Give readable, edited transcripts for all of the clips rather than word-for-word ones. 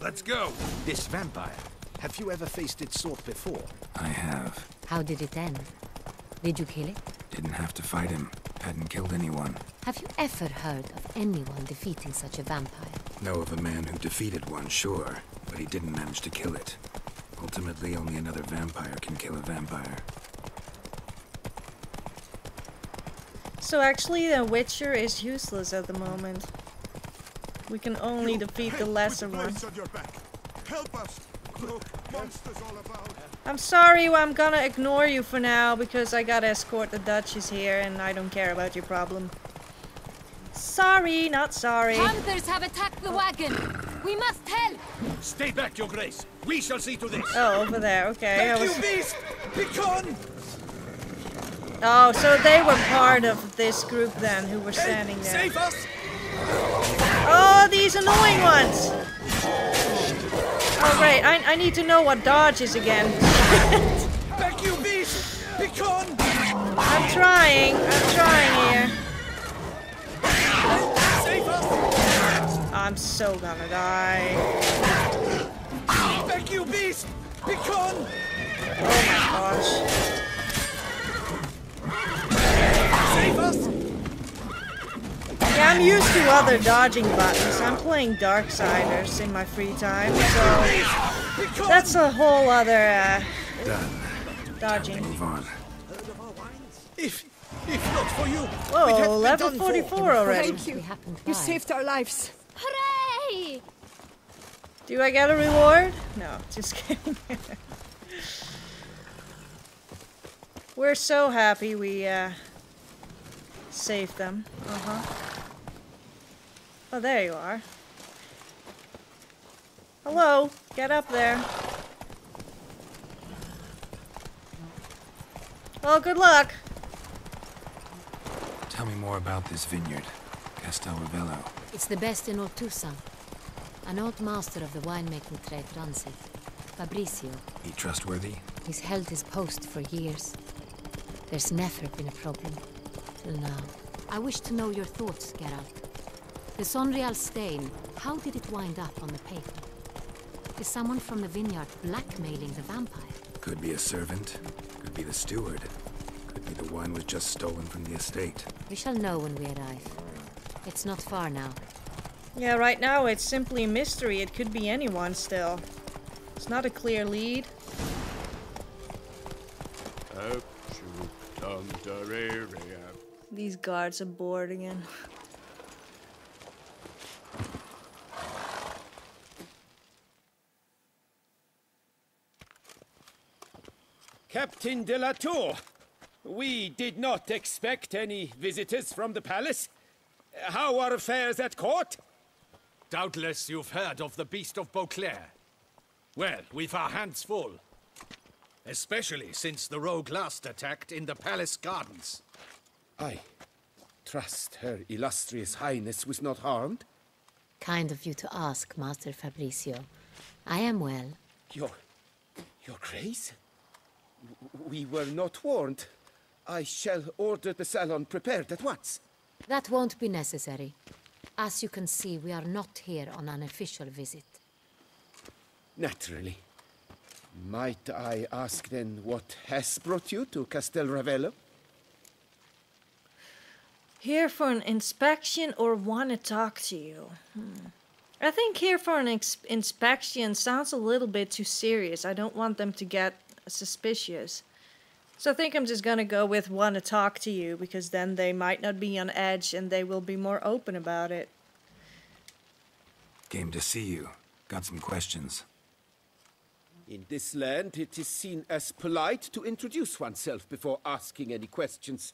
let's go. This vampire, have you ever faced its sort before? I have. How did it end? Did you kill it? Didn't have to fight him. Hadn't killed anyone. Have you ever heard of anyone defeating such a vampire? Know of a man who defeated one, sure, but he didn't manage to kill it. Ultimately, only another vampire can kill a vampire. So actually, the Witcher is useless at the moment. We can only defeat the lesser one. Help us. Look, monsters all about. I'm sorry, I'm gonna ignore you for now because I gotta escort the Duchess here and I don't care about your problem. Sorry, not sorry. Hunters have attacked the wagon. We must help. Stay back, Your Grace. We shall see to this. Oh, over there. Okay. Thank you, beast. Begone. Oh, so they were part of this group then, who were standing there. Save us. Oh, these annoying ones. Oh, great. I need to know what dodge is again. Back, you beast. Begone. I'm trying here. Save us. I'm so gonna die. Back, you beast. Begone. Oh my gosh. Save us. Yeah, I'm used to other dodging buttons. I'm playing Darksiders in my free time, so that's a whole other Done. dodging. Move on. If not for you, Whoa, level 44 already. Thank you. You saved our lives. Hooray! Do I get a reward? No, just kidding. We're so happy we saved them. Oh, there you are. Hello, get up there. Well, good luck. Tell me more about this vineyard. Castel Ravello. It's the best in Ortusa. An old master of the winemaking trade runs it. Fabrizio. He trustworthy? He's held his post for years. There's never been a problem. Till now. I wish to know your thoughts, Geralt. The Sonreal stain, how did it wind up on the paper? Is someone from the vineyard blackmailing the vampire? Could be a servant. Could be the steward. Could be the wine was just stolen from the estate. We shall know when we arrive. It's not far now. Yeah, right now it's simply a mystery. It could be anyone still. It's not a clear lead. These guards are bored again. Captain de la Tour, we did not expect any visitors from the palace. How are affairs at court? Doubtless you've heard of the Beast of Beauclair. Well, we've our hands full. Especially since the rogue last attacked in the palace gardens. I trust Her Illustrious Highness was not harmed. Kind of you to ask, Master Fabrizio. I am well. Your Grace? We were not warned. I shall order the salon prepared at once. That won't be necessary. As you can see, we are not here on an official visit. Naturally. Might I ask then what has brought you to Castel Ravello? Here for an inspection or want to talk to you? I think here for an inspection sounds a little bit too serious. I don't want them to get suspicious. So I think I'm just gonna go with want to talk to you, because then they might not be on edge and they will be more open about it. Came to see you. Got some questions. In this land, it is seen as polite to introduce oneself before asking any questions.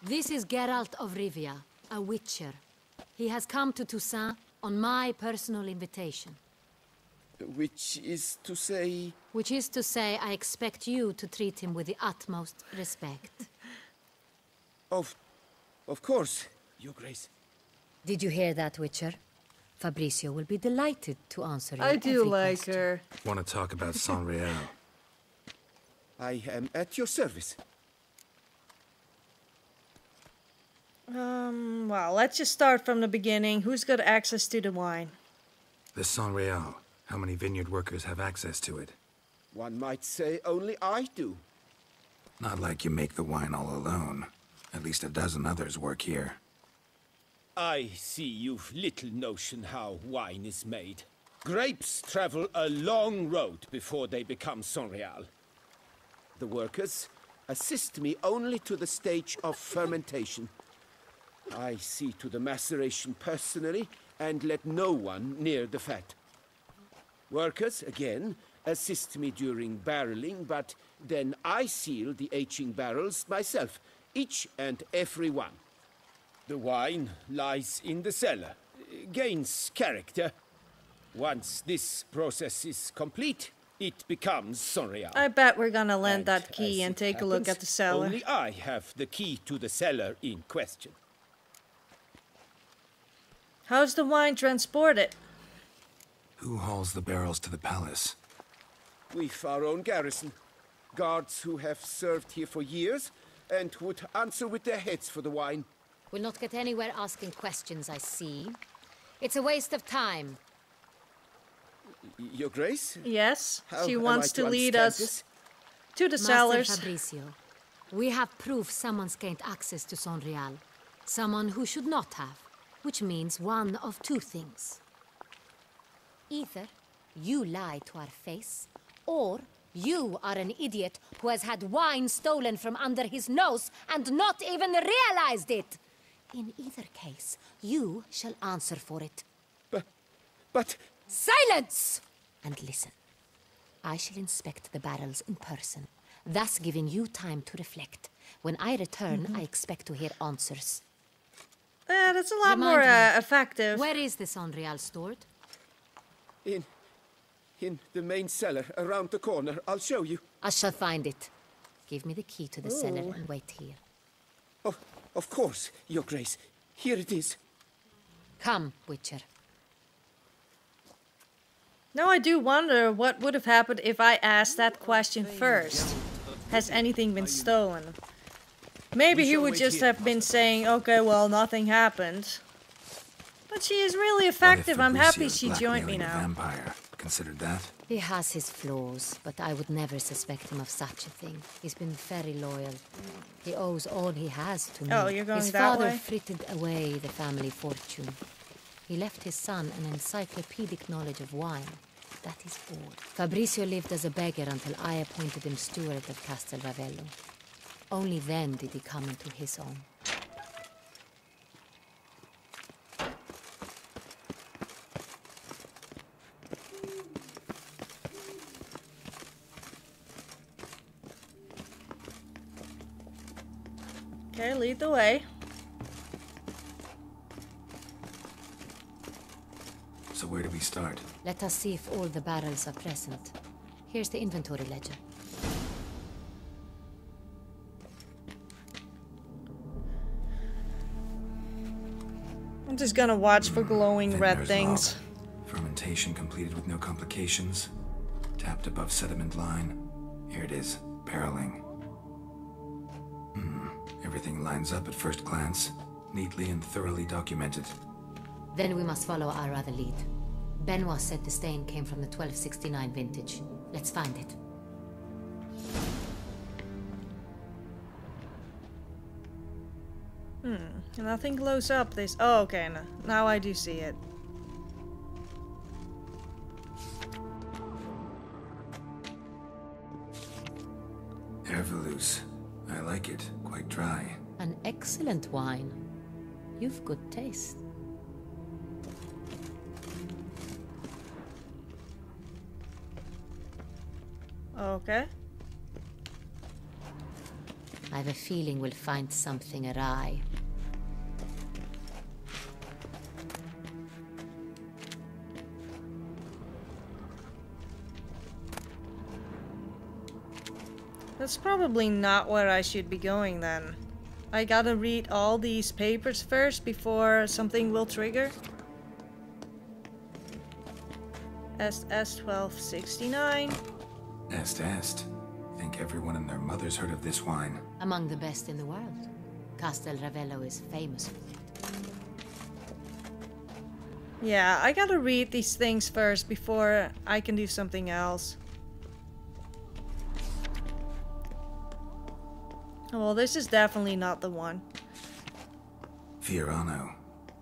This is Geralt of Rivia, a witcher. He has come to Toussaint on my personal invitation. Which is to say... Which is to say, I expect you to treat him with the utmost respect. Of course, Your Grace. Did you hear that, Witcher? Fabrizio will be delighted to answer you. I do every like question. her. Want to talk about Sonreal? I am at your service. Well, let's just start from the beginning. Who's got access to the wine? The San Real. How many vineyard workers have access to it? One might say only I do. Not like you make the wine all alone. At least a dozen others work here. I see you've little notion how wine is made. Grapes travel a long road before they become San Real. The workers assist me only to the stage of fermentation. I see to the maceration personally and let no one near the fat. Workers, again, assist me during barreling, but then I seal the aging barrels myself, each and every one. The wine lies in the cellar, gains character. Once this process is complete, it becomes San Real. I bet we're gonna lend And that key as and it take a look happens, at the cellar. Only I have the key to the cellar in question. How's the wine transported? Who hauls the barrels to the palace? We've our own garrison. Guards who have served here for years and would answer with their heads for the wine. We'll not get anywhere asking questions, I see. It's a waste of time. Your Grace? Yes, How she am wants I to lead understand us this? to the Master cellars. Fabricio, we have proof someone's gained access to San Real. Someone who should not have. Which means one of two things. Either you lie to our face, or you are an idiot who has had wine stolen from under his nose and not even realized it. In either case, you shall answer for it. But... Silence! And listen. I shall inspect the barrels in person, thus giving you time to reflect. When I return, I expect to hear answers. That's a lot Remind more me, effective. Where is the San Real stored? In the main cellar, around the corner. I'll show you. I shall find it. Give me the key to the cellar and wait here. Oh, of course, Your Grace. Here it is. Come, Witcher. Now I do wonder what would have happened if I asked that question first. Has anything been stolen? Maybe he would just have been saying, okay, well, nothing happened. But she is really effective. I'm happy she joined me now. Vampire. Considered that? He has his flaws, but I would never suspect him of such a thing. He's been very loyal. He owes all he has to me. Oh, you're going his that father way? frittered away the family fortune. He left his son an encyclopedic knowledge of wine. That is all. Fabricio lived as a beggar until I appointed him steward of Castel Ravello. Only then did he come into his own. Okay, lead the way. So where do we start? Let us see if all the barrels are present. Here's the inventory ledger. I'm just gonna watch for glowing red Vintner's things. log. Fermentation completed with no complications. Tapped above sediment line. Here it is. Barreling. Everything lines up at first glance. Neatly and thoroughly documented. Then we must follow our other lead. Benoit said the stain came from the 1269 vintage. Let's find it. Nothing glows up this. Oh, okay. Now I do see it. Herveloos. I like it. Quite dry. An excellent wine. You've good taste. Okay. I have a feeling we'll find something awry. That's probably not where I should be going then. I gotta read all these papers first before something will trigger. SS 1269. Est. Think everyone and their mother's heard of this wine. Among the best in the world. Castel Ravello is famous for it. Yeah, I gotta read these things first before I can do something else. Well, this is definitely not the one. Fiorano,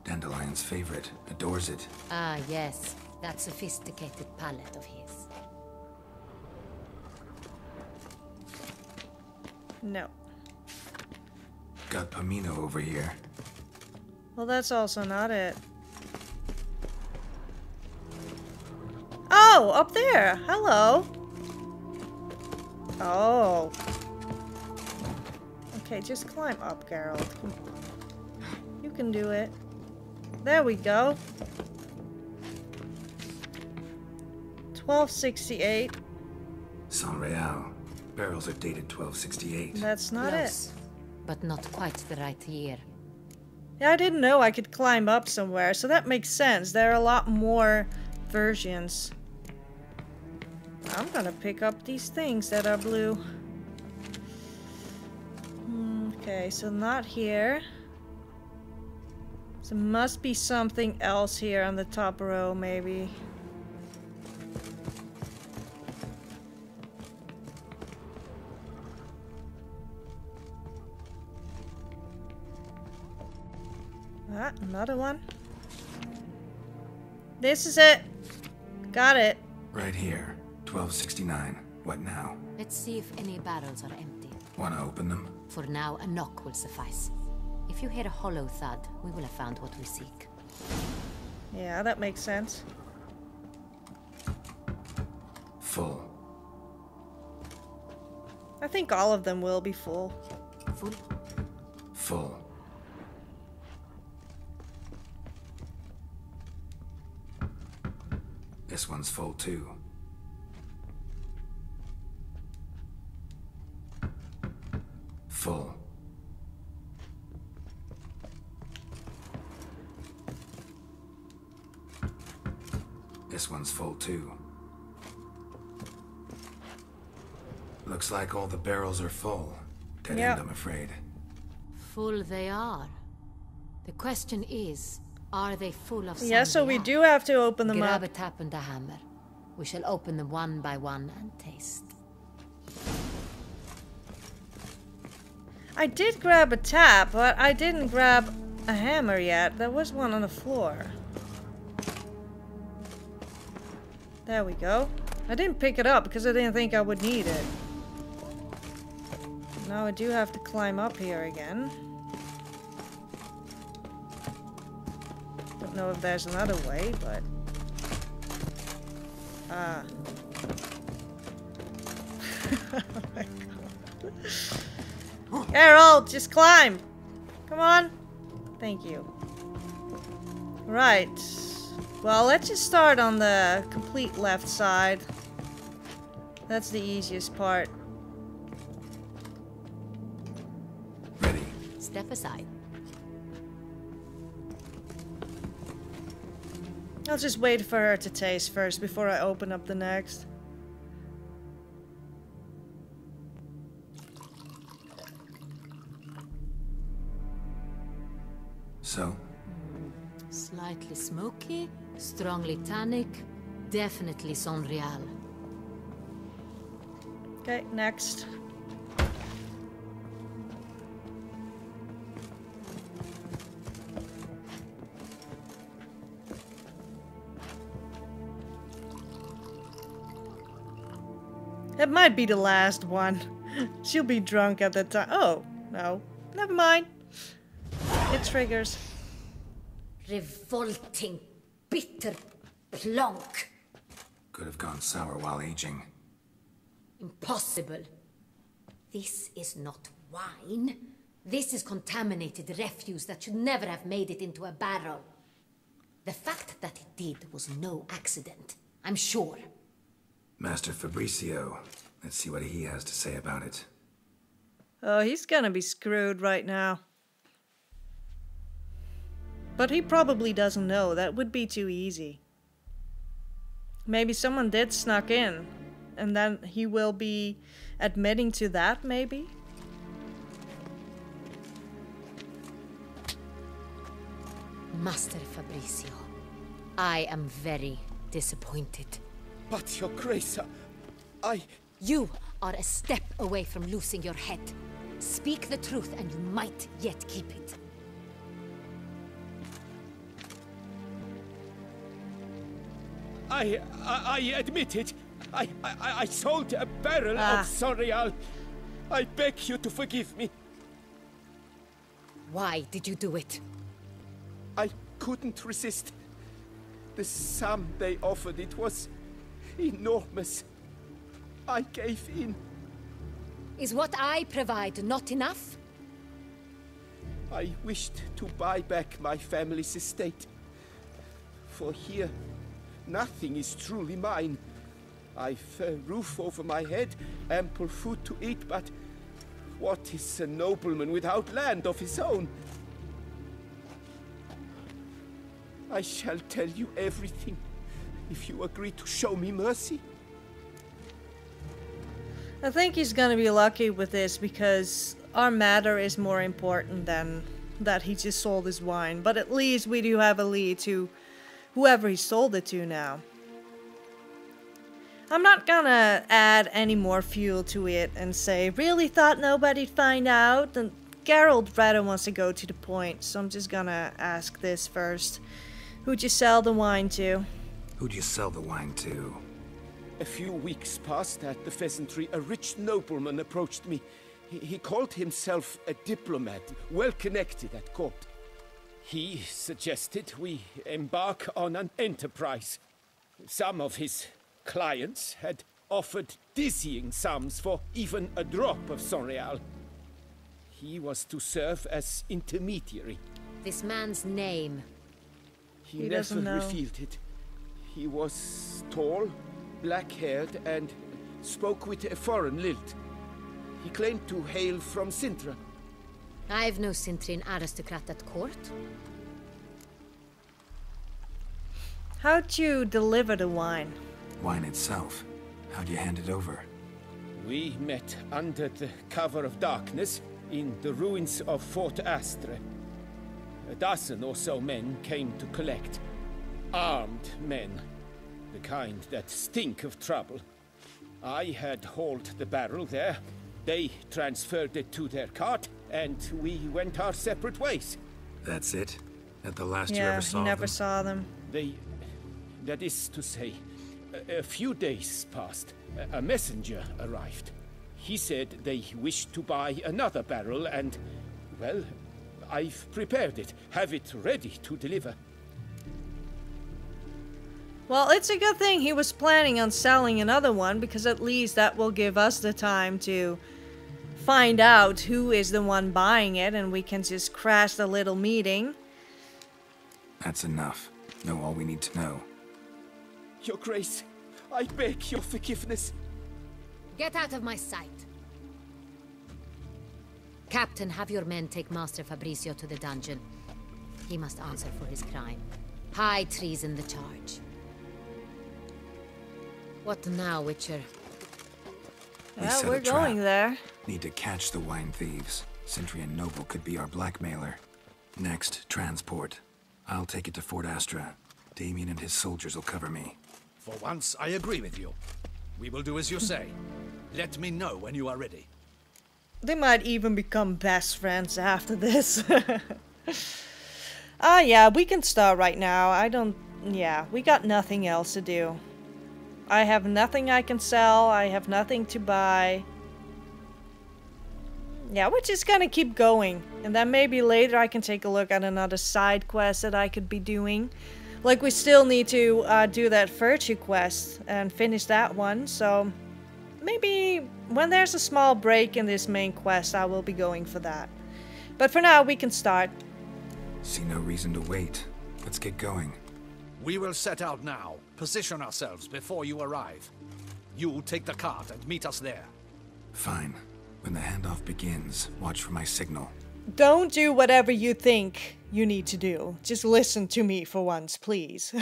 Dandelion's favorite, adores it. Ah, yes. That sophisticated palette of his. No. Got Pomino over here. Well, that's also not it. Oh, up there. Hello. Oh. Okay, just climb up, Geralt. You can do it. There we go. 1268. San Real. Barrels are dated 1268. That's not Close, but not quite the right year. Yeah, I didn't know I could climb up somewhere, so that makes sense. There are a lot more versions. I'm gonna pick up these things that are blue. Okay, so not here. So must be something else here on the top row, maybe. Ah, another one. This is it. Got it. Right here. 1269. What now? Let's see if any barrels are empty. Wanna open them? For now, a knock will suffice. If you hear a hollow thud, we will have found what we seek. Yeah, that makes sense. Full. I think all of them will be full. Full? Full. This one's full too. Full. This one's full too. Looks like all the barrels are full. Dead end, I'm afraid. Full they are. The question is, are they full of Yeah, so we Sangria? do have to open them Grab up. a tap and a hammer. We shall open them one by one and taste. I did grab a tap, but I didn't grab a hammer yet. There was one on the floor. There we go. I didn't pick it up because I didn't think I would need it. Now I do have to climb up here again. Don't know if there's another way, but... Ah. Oh my god. Geralt, just climb! Come on! Thank you. Right. Well, let's just start on the complete left side. That's the easiest part. Ready. Step aside. I'll just wait for her to taste first before I open up the next. So? Slightly smoky, strongly tannic, definitely San Real. Okay, next. It might be the last one. She'll be drunk at the time. Oh, no. Never mind. It triggers. Revolting, bitter plonk. Could have gone sour while aging. Impossible. This is not wine. This is contaminated refuse that should never have made it into a barrel. The fact that it did was no accident, I'm sure. Master Fabricio. Let's see what he has to say about it. Oh, he's gonna be screwed right now. But he probably doesn't know. That would be too easy. Maybe someone did snuck in. And then he will be admitting to that, maybe? Master Fabricio, I am very disappointed. But, Your Grace, I... You are a step away from losing your head. Speak the truth and you might yet keep it. I admit it. I sold a barrel of Sonreal. I beg you to forgive me. Why did you do it? I couldn't resist. The sum they offered, it was enormous. I gave in. Is what I provide not enough? I wished to buy back my family's estate. For here, nothing is truly mine. I've a roof over my head, ample food to eat, but what is a nobleman without land of his own? I shall tell you everything, if you agree to show me mercy. I think he's gonna be lucky with this, because our matter is more important than that he just sold his wine. But at least we do have a lead to whoever he sold it to now. I'm not gonna add any more fuel to it and say, really thought nobody'd find out? And Geralt rather wants to go to the point, so I'm just gonna ask this first. Who'd you sell the wine to? Who'd you sell the wine to? A few weeks past at the Pheasantry, a rich nobleman approached me. He called himself a diplomat, well connected at court. He suggested we embark on an enterprise. Some of his clients had offered dizzying sums for even a drop of Sonreal. He was to serve as intermediary. This man's name? He never revealed it. He was tall, black-haired, and spoke with a foreign lilt. He claimed to hail from Sintra. I've no Sintrian aristocrat at court. How'd you deliver the wine? Wine itself. How'd you hand it over? We met under the cover of darkness in the ruins of Fort Astre. A dozen or so men came to collect. Armed men. The kind that stink of trouble. I had hauled the barrel there. They transferred it to their cart, and we went our separate ways. That's it? That the last you ever saw of them? Never them? saw them. That is to say, a few days passed. A messenger arrived. He said they wished to buy another barrel and, well, I've prepared it. Have it ready to deliver. Well, it's a good thing he was planning on selling another one, because at least that will give us the time to find out who is the one buying it, and we can just crash the little meeting. That's enough. Know all we need to know. Your Grace, I beg your forgiveness. Get out of my sight. Captain, have your men take Master Fabrizio to the dungeon. He must answer for his crime. High treason the charge. What now, Witcher? Yeah, we're going there. Need to catch the wine thieves. Sintrian noble could be our blackmailer. Next, transport. I'll take it to Fort Astra. Damien and his soldiers will cover me. For once, I agree with you. We will do as you say. Let me know when you are ready. They might even become best friends after this. Yeah, we can start right now. We got nothing else to do. I have nothing I can sell. I have nothing to buy. Yeah, we're just gonna keep going. And then maybe later I can take a look at another side quest that I could be doing. Like, we still need to do that virtue quest and finish that one. So maybe when there's a small break in this main quest, I will be going for that. But for now, we can start. See no reason to wait. Let's get going. We will set out now. Position ourselves before you arrive. You take the cart and meet us there. Fine. When the handoff begins, watch for my signal. Don't do whatever you think you need to do. Just listen to me for once, please.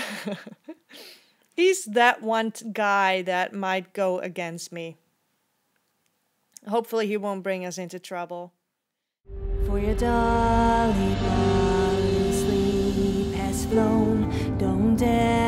He's that one guy that might go against me. Hopefully he won't bring us into trouble. For your dolly sleep has flown. Don't Dettlaff.